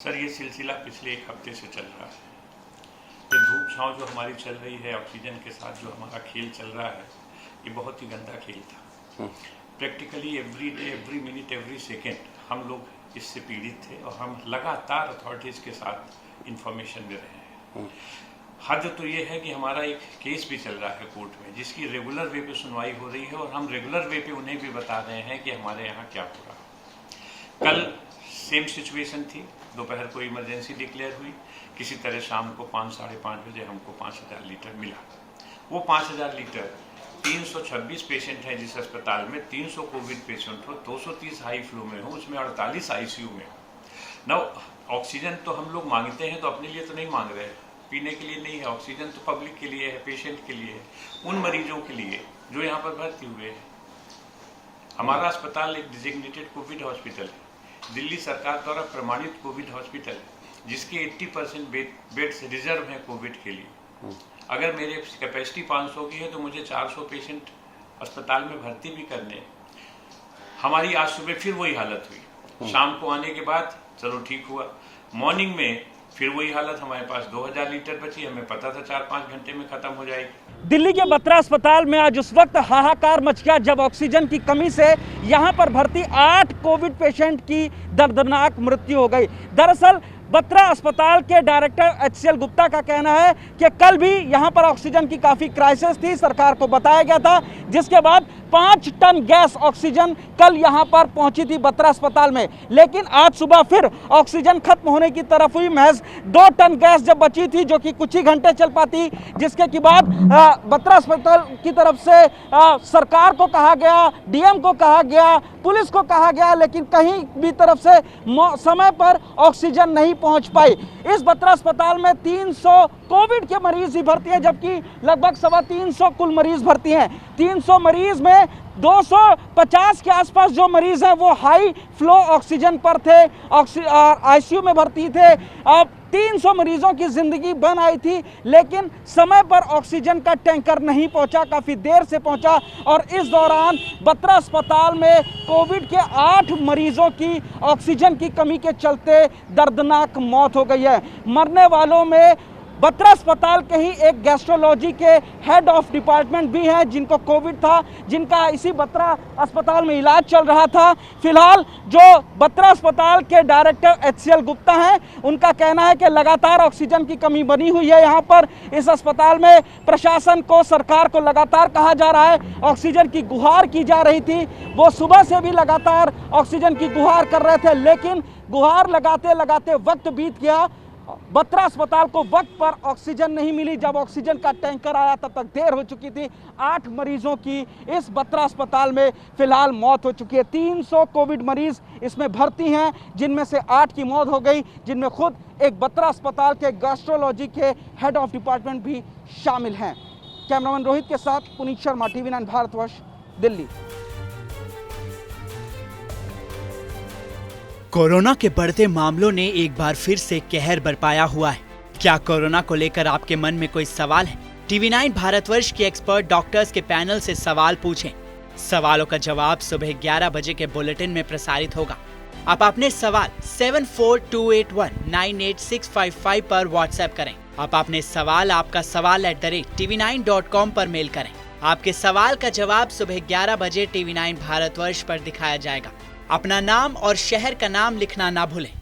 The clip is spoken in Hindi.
सर, ये सिलसिला पिछले एक हफ्ते से चल रहा है। ये धूप छांव जो हमारी चल रही है, ऑक्सीजन के साथ जो हमारा खेल चल रहा है, ये बहुत ही गंदा खेल था। Practically every day, every minute, every second हम लोग इससे पीड़ित थे और हम लगातार अथॉरिटीज़ के साथ इंफॉर्मेशन दे रहे हैं। हद तो ये है कि हमारा एक केस भी चल रहा है कोर्ट में, जिसकी रेगुलर वे पे सुनवाई हो रही है और हम रेगुलर वे पे उन्हें भी बता रहे हैं कि हमारे यहाँ क्या हो रहा है। कल सेम सिचुएशन थी, दोपहर को इमरजेंसी डिक्लेयर हुई, किसी तरह शाम को 5-5:30 बजे हमको 5000 लीटर मिला। वो 5000 लीटर 326 पेशेंट हैं जिस अस्पताल में, 300 कोविड पेशेंट हो, 230 हाई फ्लो में हो, उसमें 48 आईसीयू में हो। नाउ ऑक्सीजन तो हम लोग मांगते हैं तो अपने लिए तो नहीं मांग रहे हैं, पीने के लिए नहीं है, ऑक्सीजन तो पब्लिक के लिए है, पेशेंट के लिए है, उन मरीजों के लिए जो यहाँ पर भर्ती हुए हैं। हमारा अस्पताल एक डिजिग्नेटेड कोविड हॉस्पिटल है, दिल्ली सरकार द्वारा प्रमाणित कोविड हॉस्पिटल है, जिसके 80% बेड्स रिजर्व हैं कोविड के लिए। अगर मेरे कैपेसिटी 500 की है तो मुझे 400 पेशेंट अस्पताल में भर्ती भी करने। हमारी आज सुबह फिर वही हालत हुई, शाम को आने के बाद चलो ठीक हुआ, मॉर्निंग में फिर वही हालत, हमारे पास 2000 लीटर बची, हमें पता था 4-5 घंटे में खत्म हो जाएगी। दिल्ली के बत्रा अस्पताल में आज उस वक्त हाहाकार मच गया जब ऑक्सीजन की कमी से यहां पर भर्ती 8 कोविड पेशेंट की दर्दनाक मृत्यु हो गई। दरअसल बत्रा अस्पताल के डायरेक्टर HCL गुप्ता का कहना है कि कल भी यहां पर ऑक्सीजन की काफ़ी क्राइसिस थी, सरकार को बताया गया था, जिसके बाद 5 टन गैस ऑक्सीजन कल यहां पर पहुंची थी बत्रा अस्पताल में। लेकिन आज सुबह फिर ऑक्सीजन खत्म होने की तरफ हुई, महज 2 टन गैस जब बची थी जो कि कुछ ही घंटे चल पाती, जिसके बाद बत्रा अस्पताल की तरफ से सरकार को कहा गया, DM को कहा गया, पुलिस को कहा गया, लेकिन कहीं भी तरफ से समय पर ऑक्सीजन नहीं पहुंच पाई। इस बत्रा अस्पताल में 300 कोविड के मरीज ही भर्ती हैं, जबकि लगभग 325 कुल मरीज भर्ती हैं। 300 मरीज में 250 के आसपास जो मरीज हैं वो हाई फ्लो ऑक्सीजन पर थे, ICU में भर्ती थे। अब 300 मरीजों की जिंदगी बन आई थी, लेकिन समय पर ऑक्सीजन का टैंकर नहीं पहुंचा, काफ़ी देर से पहुंचा और इस दौरान बत्रा अस्पताल में कोविड के 8 मरीजों की ऑक्सीजन की कमी के चलते दर्दनाक मौत हो गई है। मरने वालों में बत्रा अस्पताल के ही एक गैस्ट्रोलॉजी के हेड ऑफ डिपार्टमेंट भी हैं जिनको कोविड था, जिनका इसी बत्रा अस्पताल में इलाज चल रहा था। फिलहाल जो बत्रा अस्पताल के डायरेक्टर HCL गुप्ता हैं, उनका कहना है कि लगातार ऑक्सीजन की कमी बनी हुई है यहाँ पर इस अस्पताल में। प्रशासन को, सरकार को लगातार कहा जा रहा है, ऑक्सीजन की गुहार की जा रही थी, वो सुबह से भी लगातार ऑक्सीजन की गुहार कर रहे थे, लेकिन गुहार लगाते लगाते वक्त बीत गया। बत्रा अस्पताल को वक्त पर ऑक्सीजन नहीं मिली। जब ऑक्सीजन का टैंकर आया तब तक देर हो चुकी थी। 8 मरीजों की इस बत्रा अस्पताल में फिलहाल मौत हो चुकी है। 300 कोविड मरीज इसमें भर्ती हैं, जिनमें से 8 की मौत हो गई, जिनमें खुद एक बत्रा अस्पताल के गैस्ट्रोलॉजी के हेड ऑफ डिपार्टमेंट भी शामिल हैं। कैमरामैन रोहित के साथ पुनीत शर्मा, TV9 भारतवर्ष, दिल्ली। कोरोना के बढ़ते मामलों ने एक बार फिर से कहर बरपाया हुआ है। क्या कोरोना को लेकर आपके मन में कोई सवाल है? TV9 भारतवर्ष के एक्सपर्ट डॉक्टर्स के पैनल से सवाल पूछें। सवालों का जवाब सुबह 11 बजे के बुलेटिन में प्रसारित होगा। आप अपने सवाल 7428198655 पर व्हाट्सएप करें। आप अपने सवाल आपका सवाल @tv9.com पर मेल करें। आपके सवाल का जवाब सुबह 11 बजे TV9 भारतवर्ष पर दिखाया जाएगा। अपना नाम और शहर का नाम लिखना ना भूलें।